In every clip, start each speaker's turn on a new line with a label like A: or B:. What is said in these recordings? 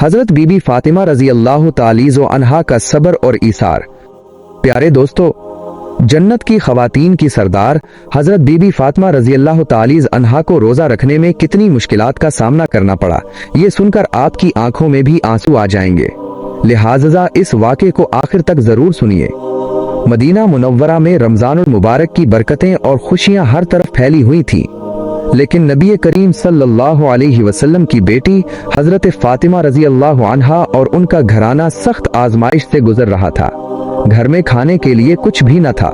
A: हजरत बीबी फातिमा रजी अल्लाह तालीज़ो अन्हा का सब्र और ईसार। प्यारे दोस्तों, जन्नत की खवातीन की सरदार हजरत बीबी फातिमा रजी अल्लाह तालीज़ अन्हा को रोज़ा रखने में कितनी मुश्किलात का सामना करना पड़ा, ये सुनकर आपकी आंखों में भी आंसू आ जाएंगे। लिहाजा इस वाक़े को आखिर तक ज़रूर सुनिए। मदीना मुनव्वरा में रमज़ानुल मुबारक की बरकतें और खुशियाँ हर तरफ फैली हुई थीं, लेकिन नबी करीम सल्लल्लाहु अलैहि वसल्लम की बेटी हजरत फातिमा रजी अल्लाह अन्हा और उनका घराना सख्त आजमाइश से गुजर रहा था। घर में खाने के लिए कुछ भी न था।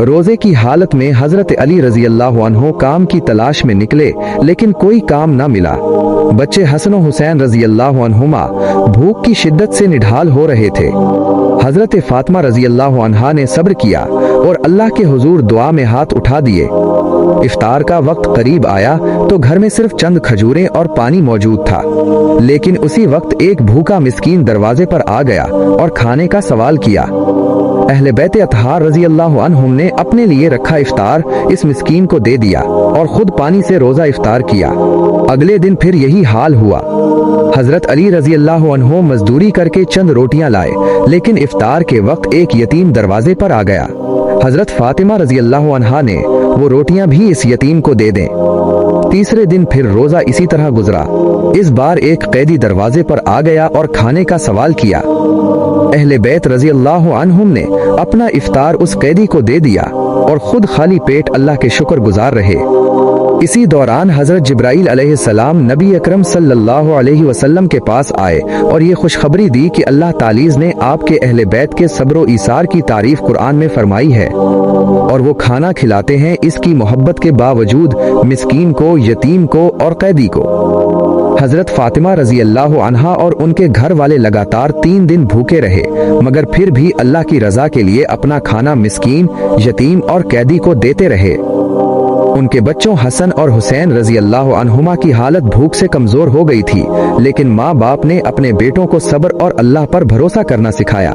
A: रोजे की हालत में हजरत अली रजी अल्लाह अन्हु काम की तलाश में निकले, लेकिन कोई काम न मिला। बच्चे हसन और हुसैन रजी अल्लाह अन्हुमा भूख की शिद्दत से निढाल हो रहे थे। हजरत फातिमा रजी अल्लाह अन्हा ने सब्र किया और अल्लाह के हुजूर दुआ में हाथ उठा दिए। इफ्तार का वक्त करीब आया तो घर में सिर्फ चंद खजूरें और पानी मौजूद था, लेकिन उसी वक्त एक भूखा मिस्कीन दरवाजे पर आ गया और खाने का सवाल किया। अहले बैत अतहार रजी अल्लाह अन्हुम ने अपने लिए रखा इफ्तार इस मिस्कीन को दे दिया और खुद पानी से रोजा इफ्तार किया। अगले दिन फिर यही हाल हुआ। हजरत अली रजी अल्लाह अन्हु मजदूरी करके चंद रोटियां लाए, लेकिन इफ्तार के वक्त एक यतीम दरवाजे पर आ गया। हजरत फातिमा रजी अल्लाह अन्हा ने वो रोटियां भी इस यतीम को दे दें। तीसरे दिन फिर रोजा इसी तरह गुजरा। इस बार एक कैदी दरवाजे पर आ गया और खाने का सवाल किया। अहले बैत रजी अल्लाह अन्हुम ने अपना इफ्तार उस कैदी को दे दिया और खुद खाली पेट अल्लाह के शुक्र गुजार रहे। इसी दौरान हजरत जिब्राइल अलैहिस्सलाम नबी अकरम सल्लल्लाहु अलैहि वसल्लम के पास आए और ये खुशखबरी दी कि अल्लाह तालीज़ ने आपके अहले बैत के सब्र और ईसार की तारीफ कुरान में फरमाई है और वो खाना खिलाते हैं इसकी मोहब्बत के बावजूद मिस्कीन को, यतीम को और कैदी को। हजरत फातिमा रजी अल्लाह अन्हा और उनके घर वाले लगातार 3 दिन भूखे रहे, मगर फिर भी अल्लाह की रजा के लिए अपना खाना मिस्कीन, यतीम और कैदी को देते रहे। उनके बच्चों हसन और हुसैन रजी अल्लाह अन्हुमा की हालत भूख से कमजोर हो गई थी, लेकिन माँ बाप ने अपने बेटों को सब्र और अल्लाह पर भरोसा करना सिखाया।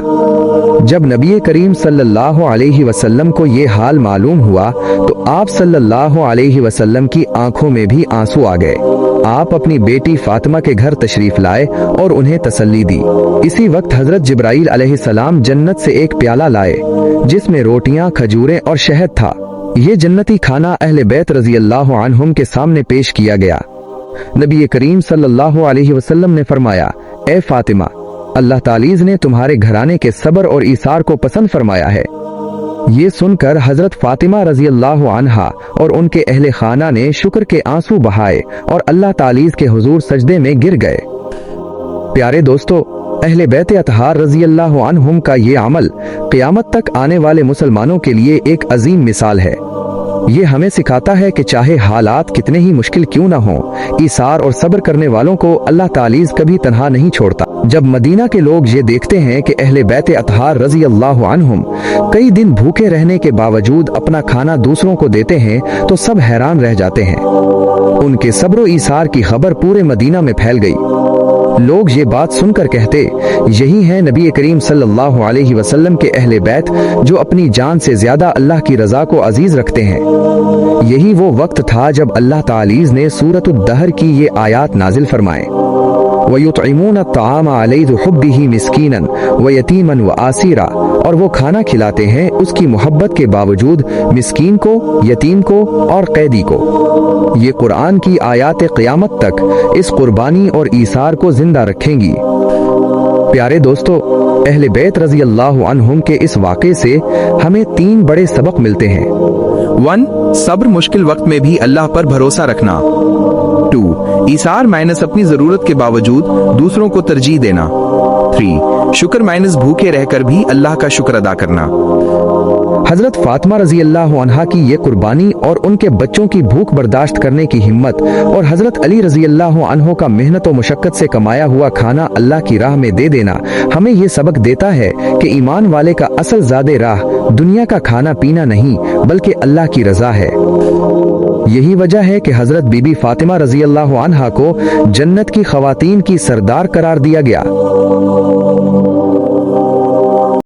A: जब नबी करीम सल्लल्लाहु अलैहि वसल्लम को ये हाल मालूम हुआ तो आप सल्लल्लाहु अलैहि वसल्लम की आंखों में भी आंसू आ गए। आप अपनी बेटी फातिमा के घर तशरीफ लाए और उन्हें तसल्ली दी। इसी वक्त हजरत जिब्राइल अलैहिस्सलाम जन्नत से एक प्याला लाए जिसमें रोटियां, खजूरें और शहद था। ये जन्नती खाना अहले बैत रजी अल्लाह अन्हुम के सामने पेश किया गया। नबी करीम सल्लल्लाहु अलैहि वसल्लम ने फरमाया, ए फातिमा, अल्लाह तालीज़ ने तुम्हारे घराने के सब्र और ईसार को पसंद फरमाया है। ये सुनकर हजरत फातिमा रजी अल्लाह अन्हा और उनके अहले खाना ने शुक्र के आंसू बहाए और अल्लाह तालीज़ के हुजूर सजदे में गिर गए। प्यारे दोस्तों, अहले बैत अतहार रजी अल्लाह अन्हुम का ये अमल क़यामत तक आने वाले मुसलमानों के लिए एक अजीम मिसाल है। ये हमें सिखाता है कि चाहे हालात कितने ही मुश्किल क्यों ना हों, ईसार और सब्र करने वालों को अल्लाह तालीज़ कभी तन्हा नहीं छोड़ता। जब मदीना के लोग ये देखते हैं कि अहले बैत अतहार रजी अल्लाह अन्हुम कई दिन भूखे रहने के बावजूद अपना खाना दूसरों को देते हैं तो सब हैरान रह जाते हैं। उनके सब्र ईसार की खबर पूरे मदीना में फैल गई। लोग ये बात सुनकर कहते, यही है नबी करीम सल्लल्लाहु अलैहि वसल्लम के अहले बैत जो अपनी जान से ज्यादा अल्लाह की रजा को अजीज रखते हैं। यही वो वक्त था जब अल्लाह तालीज़ ने सूरतुद दहर की ये आयात नाजिल फरमाए, वयुतइमून अत्ताआम अलैहि हुब्बिही मिस्कीनन व यतीमन व आसीरा, और वो खाना खिलाते हैं उसकी मोहब्बत के बावजूद मिस्कीन को, यतीम को और कैदी को। ये कुरान की आयात क़यामत तक इस कुर्बानी और ईसार को जिंदा रखेंगी। प्यारे दोस्तों, अहले बैत रजी अल्लाह अन्हुम के इस वाक़े से हमें 3 बड़े सबक मिलते हैं।
B: 1. सब्र, मुश्किल वक्त में भी अल्लाह पर भरोसा रखना। 2. ईसार माइनस अपनी जरूरत के बावजूद दूसरों को तरजीह देना। 3. शुक्र माइनस भूखे रहकर भी अल्लाह का शुक्र अदा करना।
A: हजरत फातिमा रजी अल्लाह अन्हा की ये कुर्बानी और उनके बच्चों की भूख बर्दाश्त करने की हिम्मत और हजरत अली रजी अल्लाह अन्हो का मेहनत और मुशक्कत से कमाया हुआ खाना अल्लाह की राह में दे देना हमें ये सबक देता है कि ईमान वाले का असल ज़ादे राह दुनिया का खाना पीना नहीं बल्कि अल्लाह की रजा है। यही वजह है कि हजरत बीबी फातिमा रजी अल्लाह अन्हा को जन्नत की खवातीन की सरदार करार दिया गया।